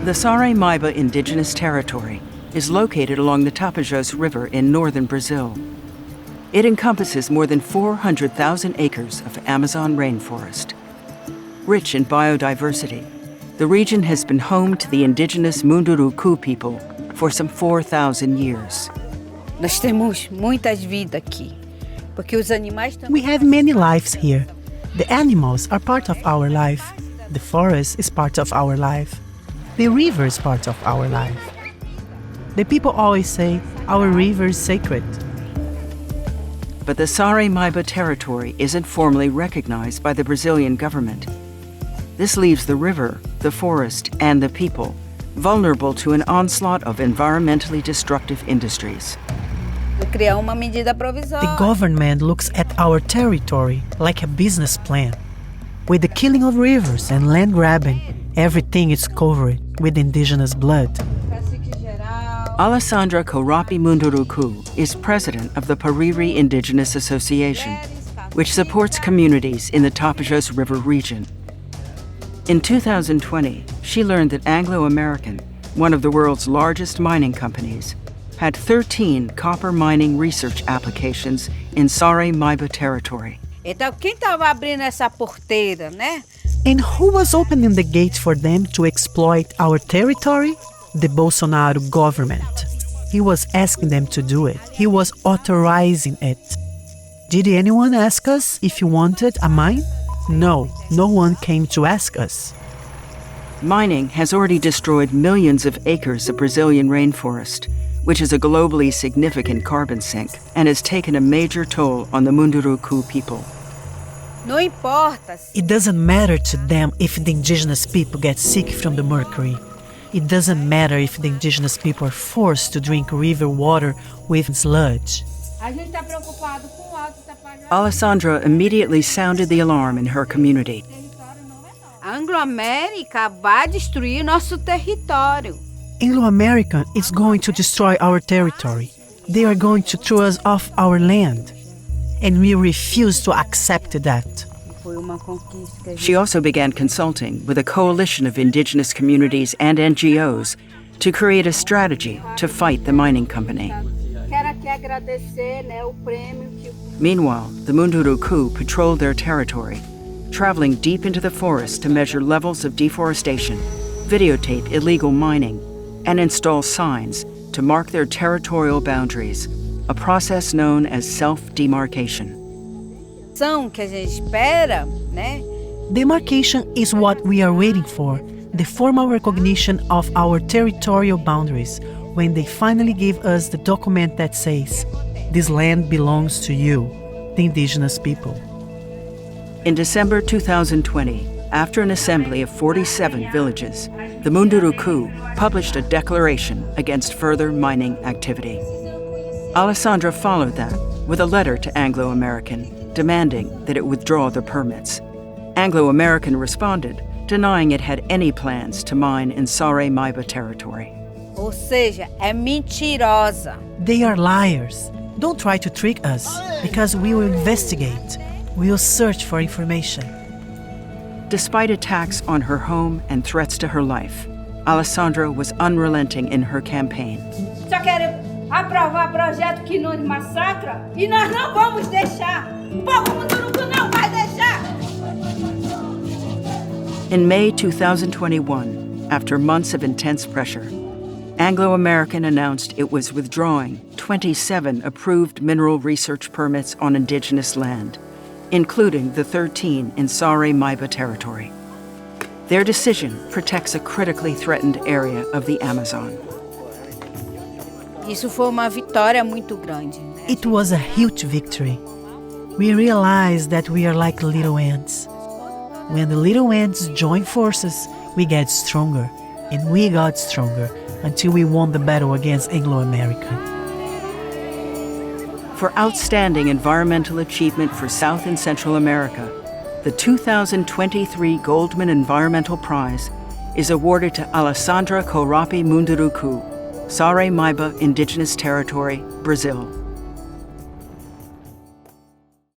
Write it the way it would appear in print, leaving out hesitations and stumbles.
The Sare-Maiba Indigenous Territory is located along the Tapajós River in northern Brazil. It encompasses more than 400,000 acres of Amazon rainforest. Rich in biodiversity, the region has been home to the indigenous Munduruku people for some 4,000 years. Nós temos muitas vidas aqui, porque os animais também. We have many lives here. The animals are part of our life. The forest is part of our life. The river is part of our life. The people always say, our river is sacred. But the Sare-Maiba territory isn't formally recognized by the Brazilian government. This leaves the river, the forest, and the people vulnerable to an onslaught of environmentally destructive industries. The government looks at our territory like a business plan. With the killing of rivers and land grabbing, everything is covered with indigenous blood. Alessandra Korap Munduruku is president of the Pariri Indigenous Association, which supports communities in the Tapajós River region. In 2020, she learned that Anglo American, one of the world's largest mining companies, had 13 copper mining research applications in Sare-Maiba territory. Então, quem estava abrindo essa porteira, né? And who was opening the gates for them to exploit our territory? The Bolsonaro government. He was asking them to do it. He was authorizing it. Did anyone ask us if you wanted a mine? No, no one came to ask us. Mining has already destroyed millions of acres of Brazilian rainforest, which is a globally significant carbon sink and has taken a major toll on the Munduruku people. Não importa. It doesn't matter to them if the indigenous people get sick from the mercury. It doesn't matter if the indigenous people are forced to drink river water with sludge. Alessandra immediately sounded the alarm in her community. Anglo-América vai destruir nosso território. Anglo-American is going to destroy our territory. They are going to throw us off our land. And we refuse to accept that. She also began consulting with a coalition of indigenous communities and NGOs to create a strategy to fight the mining company. Meanwhile, the Munduruku patrolled their territory, traveling deep into the forest to measure levels of deforestation, videotape illegal mining, and install signs to mark their territorial boundaries, a process known as self-demarcation. Que a gente espera, né? Demarcation is what we are waiting for, the formal recognition of our territorial boundaries, when they finally give us the document that says, this land belongs to you, the indigenous people. In December 2020, after an assembly of 47 villages, the Munduruku published a declaration against further mining activity. Alessandra followed that with a letter to Anglo American, demanding that it withdraw the permits. Anglo American responded, denying it had any plans to mine in Sare-Maiba territory. Ou seja, é mentirosa. They are liars. Don't try to trick us, because we will investigate. We will search for information. Despite attacks on her home and threats to her life, Alessandra was unrelenting in her campaign. Só querem aprovar projeto que nos massacra e nós não vamos deixar. O povo Munduruku não vai deixar. In May 2021, after months of intense pressure, Anglo American announced it was withdrawing 27 approved mineral research permits on indigenous land, including the 13 in Sare-Maiba territory. Their decision protects a critically threatened area of the Amazon. Isso foi uma vitória muito grande. It was a huge victory. We realized that we are like little ants. When the little ants join forces, we get stronger, and we got stronger until we won the battle against Anglo-American. For outstanding environmental achievement for South and Central America, the 2023 Goldman Environmental Prize is awarded to Alessandra Korap Munduruku, Sare-Maiba Indigenous Territory, Brazil.